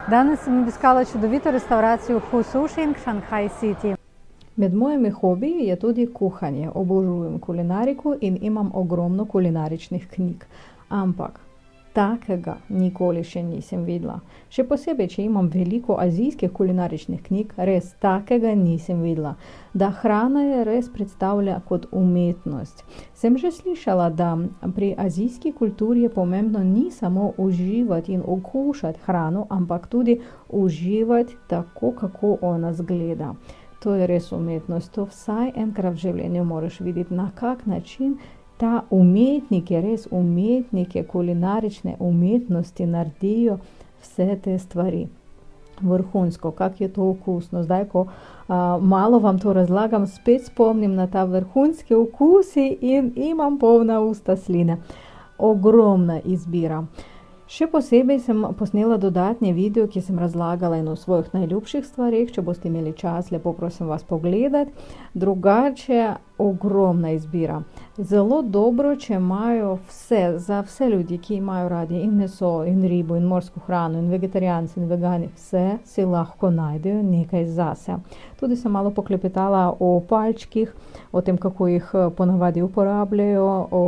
Danes sem obiskala čudovito restauracijo Fusushing Shanghai City. Med mojimi hobiji je tudi kuhanje. Obožujem kulinariko in imam ogromno kulinaričnih knjig. Ampak takega nikoli še nisem videla. Še posebej, če imam veliko azijskih kulinaričnih knjig, res takega nisem videla. Da hrana je res predstavlja kot umetnost. Sem že slišala, da pri azijski kulturi je pomembno ni samo uživati in okušati hrano, ampak tudi uživati tako, kako ona zgleda. To je res umetnost. To vsaj enkrat v življenju moraš videti, na kak način ta umetniki, res umetniki kulinarične umetnosti naredijo vse te stvari. Vrhunsko, kak je to okusno. Zdaj, ko malo vam to razlagam, spet spomnim na ta vrhunski okusi in imam polna usta sline. Ogromna izbira. Še posebej sem posnela dodatni video, ki sem razlagala eno svojih najljubših stvarih. Če boste imeli čas, lepo prosim vas pogledati. Drugače, ogromna izbira. Zelo dobro, če imajo za vse ljudi, ki imajo radi in meso, in ribo, in morsko hrano, in vegetarijanci, in vegani, vse si lahko najdejo nekaj zase. Tudi sem malo poklepetala o palčkih, o tem, kako jih ponavadi uporabljajo, o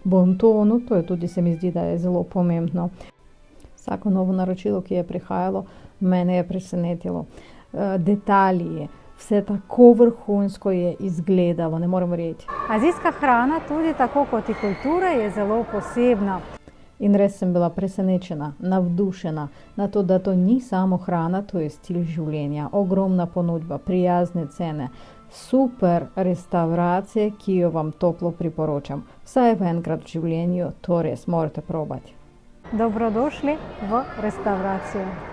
bontonu, to je tudi, se mi zdi, da je zelo pomembno. Vsako novo naročilo, ki je prihajalo, mene je presenetilo. Detalji, vse tako vrhunsko je izgledalo, ne morem verjeti. Azijska hrana, tudi tako kot i kultura, je zelo posebna. In res sem bila presenečena, navdušena na to, da to ni samo hrana, to je stil življenja. Ogromna ponudba, prijazne cene, super restauracije, ki jo vam toplo priporočam. Vsaj enkrat v življenju, to res morate probati. Dobrodošli v restauracijo.